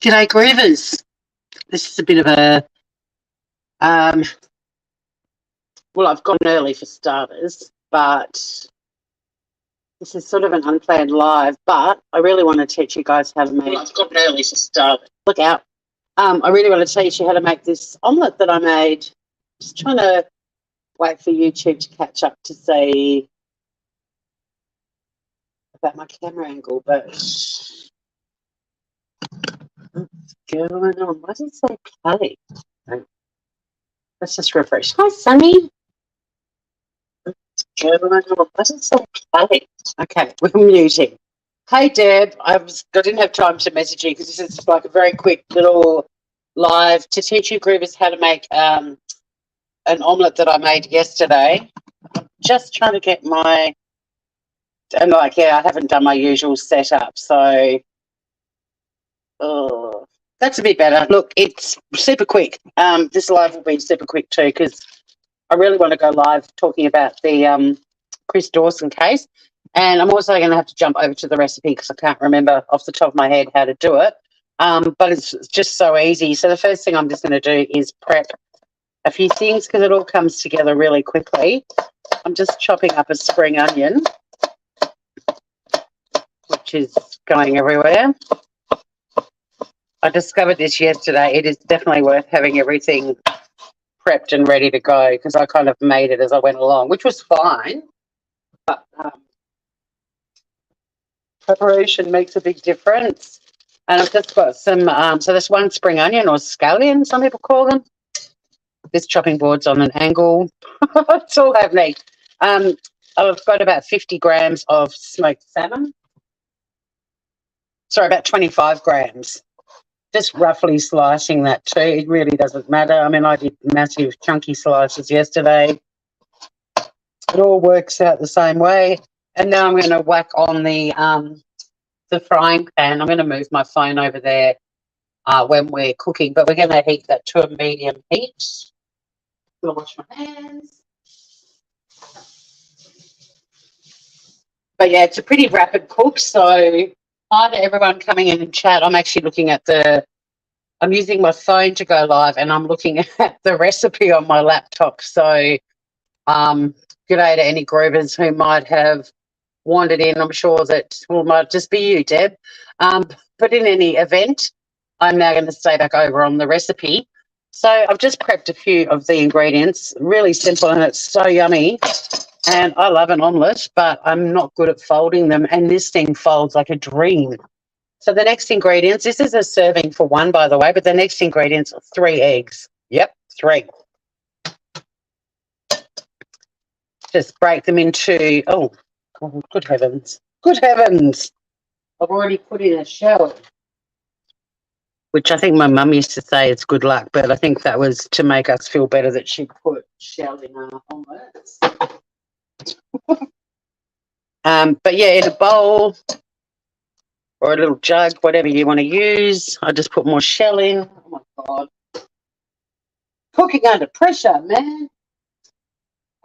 G'day, Groovers. This is a bit of a, well, I've gone early for starters, but this is sort of an unplanned live, but I really want to teach you guys how to make... Well, I've gone early for starters. Look out. I really want to teach you how to make this omelette that I made. Just trying to wait for YouTube to catch up to see about my camera angle, but... What's going on? Why does it say play? Let's just refresh. Hi, Sunny. What's going on? Why does it say play? Okay, we're muting. Hey, Deb. I didn't have time to message you because this is like a very quick little live to teach you groovers how to make an omelette that I made yesterday. I'm just trying to get my... And like, yeah, I haven't done my usual setup, so... Oh, that's a bit better. Look, it's super quick. This live will be super quick too because I really want to go live talking about the Chris Dawson case. And I'm also going to have to jump over to the recipe because I can't remember off the top of my head how to do it. But it's just so easy. So the first thing I'm just going to do is prep a few things because it all comes together really quickly. I'm just chopping up a spring onion, which is going everywhere. I discovered this yesterday. It is definitely worth having everything prepped and ready to go because I kind of made it as I went along, which was fine. But preparation makes a big difference. And I've just got some, so there's one spring onion or scallion, some people call them. This chopping board's on an angle. It's all happening. I've got about 50 grams of smoked salmon. Sorry, about 25 grams. Just roughly slicing that too. It really doesn't matter. I mean, I did massive chunky slices yesterday. It all works out the same way. And now I'm going to whack on the frying pan. I'm going to move my phone over there when we're cooking, but we're going to heat that to a medium heat. I'm going to wash my hands. But yeah, it's a pretty rapid cook, so hi to everyone coming in and chat. I'm actually looking at I'm using my phone to go live and I'm looking at the recipe on my laptop. So good day to any groovers who might have wandered in. I'm sure that might just be you, Deb. But in any event, I'm now going to stay back over on the recipe. So I've just prepped a few of the ingredients, really simple, and it's so yummy. And I love an omelette, but I'm not good at folding them. And this thing folds like a dream. So the next ingredients, this is a serving for one, by the way, but the next ingredients are 3 eggs. Yep, 3. Just break them into, oh, God, good heavens. Good heavens. I've already put in a shell, which I think my mum used to say it's good luck, but I think that was to make us feel better that she put shell in our omelettes. But yeah, in a bowl or a little jug, whatever you want to use. I just put more shell in. Oh my God. Cooking under pressure, man.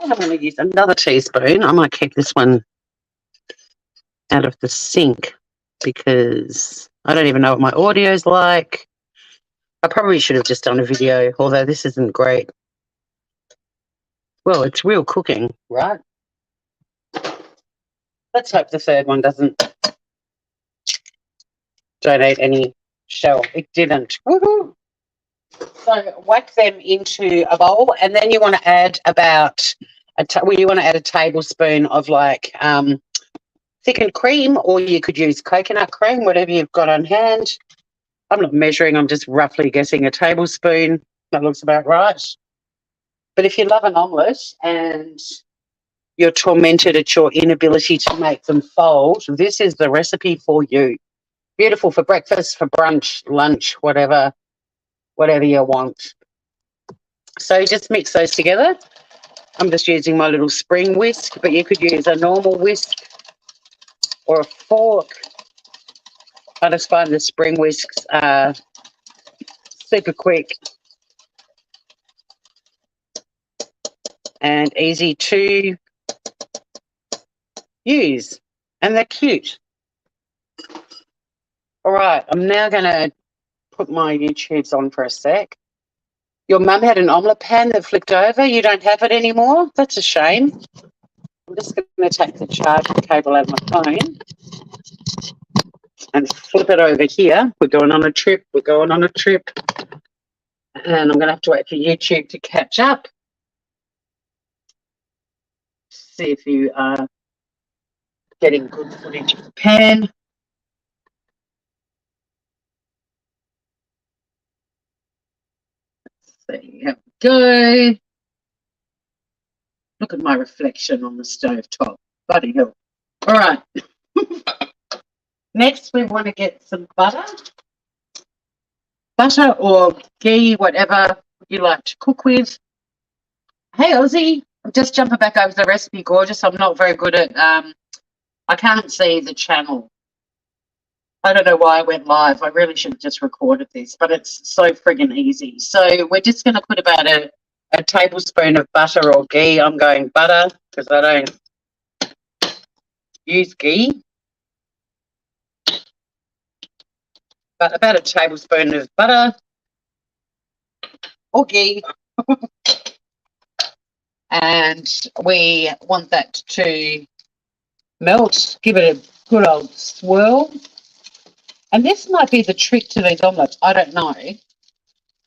And I'm going to use another teaspoon. I might keep this one out of the sink because I don't even know what my audio is like. I probably should have just done a video, although this isn't great. Well, it's real cooking, right? Let's hope the third one doesn't donate any shell. It didn't. Woohoo! So whack them into a bowl, and then you want to add about you want to add a tablespoon of like thickened cream, or you could use coconut cream, whatever you've got on hand. I'm not measuring. I'm just roughly guessing a tablespoon. That looks about right. But if you love an omelette and you're tormented at your inability to make them fold, this is the recipe for you. Beautiful for breakfast, for brunch, lunch, whatever you want. So just mix those together. I'm just using my little spring whisk, but you could use a normal whisk or a fork. I just find the spring whisks are super quick and easy to use, and they're cute. All right, I'm now going to put my YouTubes on for a sec. Your mum had an omelette pan that flipped over. You don't have it anymore? That's a shame. I'm just going to take the charging cable out of my phone and flip it over here. We're going on a trip. We're going on a trip. And I'm going to have to wait for YouTube to catch up. See if you are getting good footage of the pan. There we go. Look at my reflection on the stove top. Bloody hell. All right. Next, we want to get some butter. Butter or ghee, whatever you like to cook with. Hey, Ozzy. I'm just jumping back over the recipe, gorgeous. I'm not very good at, I can't see the channel. I don't know why I went live. I really should have just recorded this, but it's so friggin' easy. So we're just going to put about a tablespoon of butter or ghee. I'm going butter because I don't use ghee. But about a tablespoon of butter or ghee. And we want that to melt, give it a good old swirl. And this might be the trick to these omelettes, I don't know.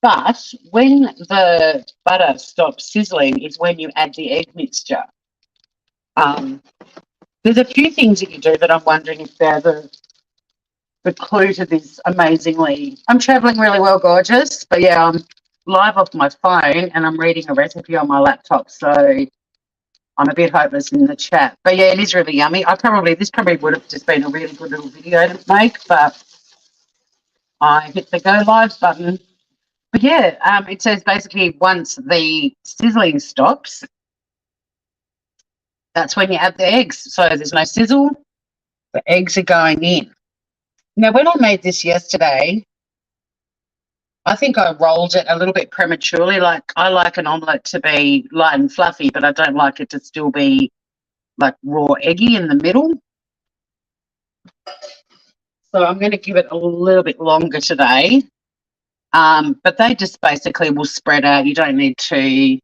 But when the butter stops sizzling is when you add the egg mixture. There's a few things that you do that I'm wondering if they're the clue to this amazingly. I'm traveling really well, gorgeous. But yeah, I'm live off my phone and I'm reading a recipe on my laptop. So I'm a bit hopeless in the chat. But yeah, it is really yummy. This probably would have just been a really good little video to make, but I hit the go live button. But yeah, it says basically once the sizzling stops, that's when you add the eggs. So there's no sizzle. The eggs are going in. Now, when I made this yesterday, I think I rolled it a little bit prematurely. Like, I like an omelette to be light and fluffy, but I don't like it to still be like raw eggy in the middle. So I'm going to give it a little bit longer today. But they just basically will spread out. You don't need to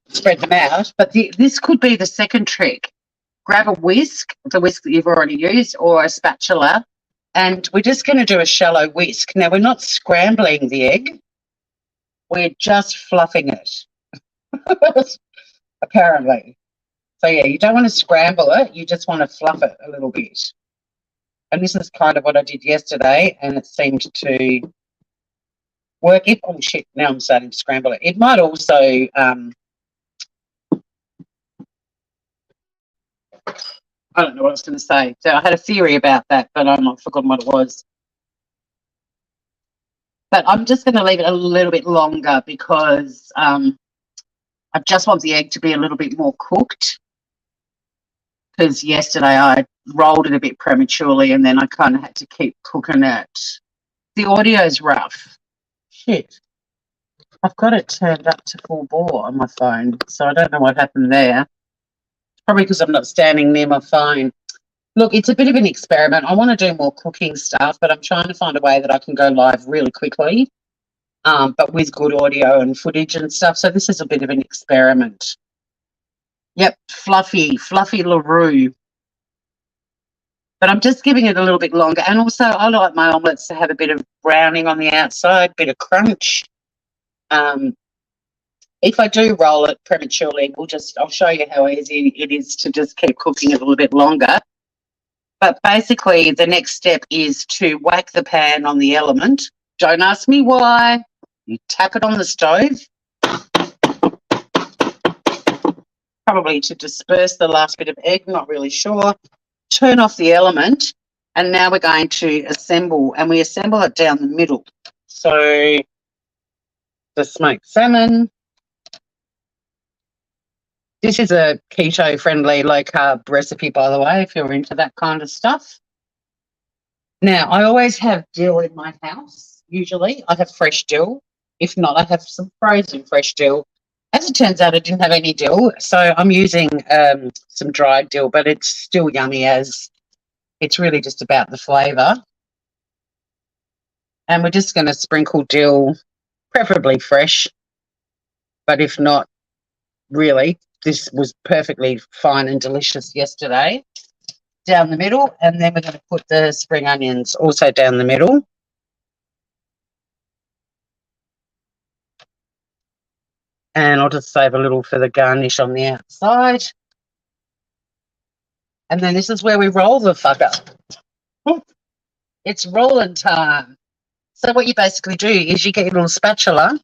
spread them out. But this could be the second trick. Grab a whisk, the whisk that you've already used, or a spatula, and we're just going to do a shallow whisk. Now, we're not scrambling the egg. We're just fluffing it, apparently. So, yeah, you don't want to scramble it. You just want to fluff it a little bit. And this is kind of what I did yesterday, and it seemed to work. Oh, shit, now I'm starting to scramble it. It might also I don't know what I was going to say. So I had a theory about that, but I've forgotten what it was. But I'm just going to leave it a little bit longer because I just want the egg to be a little bit more cooked. Because yesterday I rolled it a bit prematurely and then I kind of had to keep cooking it. The audio's rough. Shit. I've got it turned up to full bore on my phone, so I don't know what happened there. Probably because I'm not standing near my phone. Look, it's a bit of an experiment. I want to do more cooking stuff, but I'm trying to find a way that I can go live really quickly, but with good audio and footage and stuff. So this is a bit of an experiment. Yep, fluffy LaRue. But I'm just giving it a little bit longer. And also I like my omelettes to have a bit of browning on the outside, bit of crunch. If I do roll it prematurely, I'll show you how easy it is to just keep cooking it a little bit longer. But basically the next step is to whack the pan on the element. Don't ask me why. You tap it on the stove, probably to disperse the last bit of egg, not really sure. Turn off the element, and now we're going to assemble, and we assemble it down the middle. So the smoked salmon. This is a keto-friendly, low-carb recipe, by the way, if you're into that kind of stuff. Now, I always have dill in my house, usually. I have fresh dill. If not, I have some frozen fresh dill. As it turns out, I didn't have any dill, so I'm using some dried dill, but it's still yummy as it's really just about the flavour. And we're just going to sprinkle dill, preferably fresh, but if not, really, this was perfectly fine and delicious yesterday. Down the middle, and then we're going to put the spring onions also down the middle. And I'll just save a little for the garnish on the outside. And then this is where we roll the fucker. It's rolling time. So what you basically do is you get your little spatula.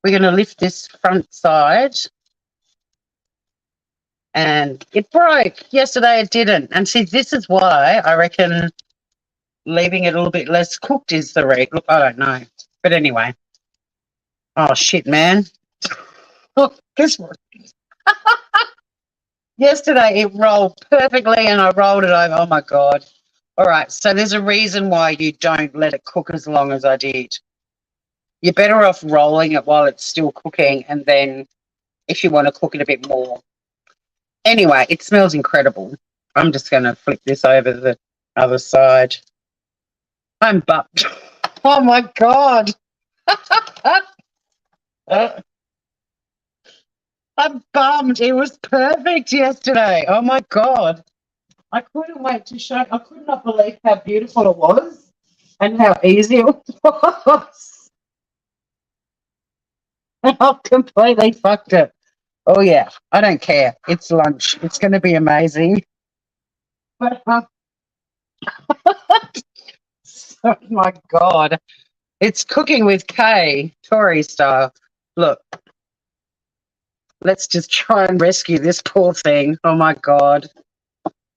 We're going to lift this front side. And it broke. Yesterday it didn't. And see, this is why I reckon leaving it a little bit less cooked is the right. Look, I don't know. But anyway. Oh, shit, man. Look, this one. Yesterday it rolled perfectly and I rolled it over. Oh, my God. All right, so there's a reason why you don't let it cook as long as I did. You're better off rolling it while it's still cooking, and then if you want to cook it a bit more. Anyway, it smells incredible. I'm just going to flip this over the other side. I'm bummed. Oh, my God. I'm bummed. It was perfect yesterday. Oh, my God. I couldn't wait to show. I could not believe how beautiful it was and how easy it was. I've completely fucked it. Oh, yeah. I don't care. It's lunch. It's going to be amazing. But, oh, my God. It's cooking with K, Tory style. Look. Let's just try and rescue this poor thing. Oh, my God.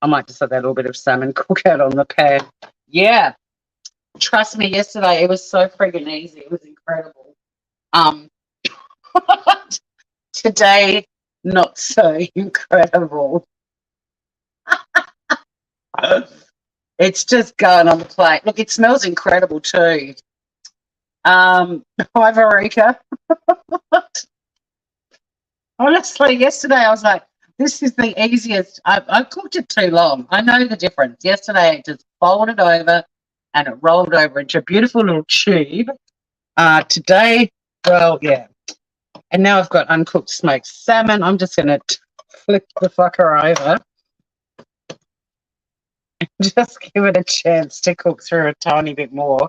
I might just have that little bit of salmon cook out on the pan. Yeah. Trust me, yesterday it was so friggin' easy. It was incredible. Today, not so incredible. It's just going on the plate. Look, it smells incredible too. Hi, Verika. Honestly, yesterday I was like, this is the easiest. I cooked it too long. I know the difference. Yesterday it just folded over and it rolled over into a beautiful little tube. Today, well, yeah. And now I've got uncooked smoked salmon. I'm just going to flip the fucker over and just give it a chance to cook through a tiny bit more.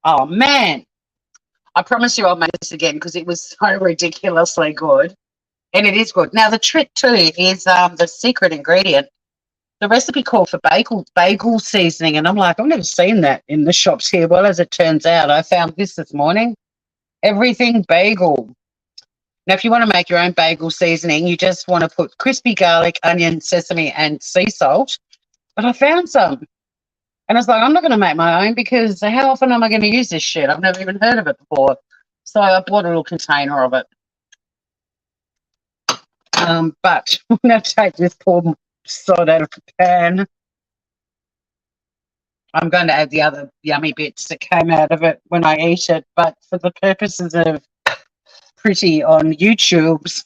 Oh, man. I promise you I'll make this again because it was so ridiculously good. And it is good. Now, the trick, too, is the secret ingredient. The recipe called for bagel seasoning. And I'm like, I've never seen that in the shops here. Well, as it turns out, I found this morning. Everything bagel. Now, if you want to make your own bagel seasoning, you just want to put crispy garlic, onion, sesame, and sea salt. But I found some. And I was like, I'm not going to make my own because how often am I going to use this shit? I've never even heard of it before. So I bought a little container of it. But I'm going to take this poor sod out of the pan. I'm going to add the other yummy bits that came out of it when I eat it. But for the purposes of pretty on YouTube's,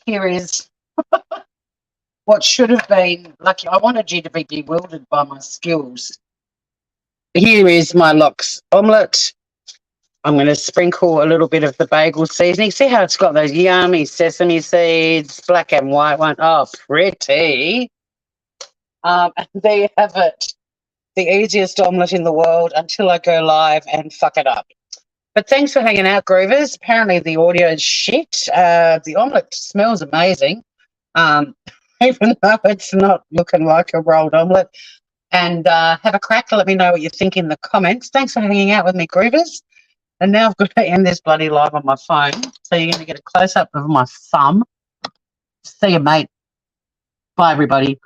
here is what should have been lucky. I wanted you to be bewildered by my skills. Here is my Lox Omelet. I'm going to sprinkle a little bit of the bagel seasoning. See how it's got those yummy sesame seeds, black and white one. Oh, pretty. And there you have it. The easiest omelette in the world until I go live and fuck it up. But thanks for hanging out, Groovers. Apparently the audio is shit. The omelette smells amazing, even though it's not looking like a rolled omelette. And have a crack. Let me know what you think in the comments. Thanks for hanging out with me, Groovers. And now I've got to end this bloody live on my phone. So you're going to get a close-up of my thumb. See you, mate. Bye, everybody.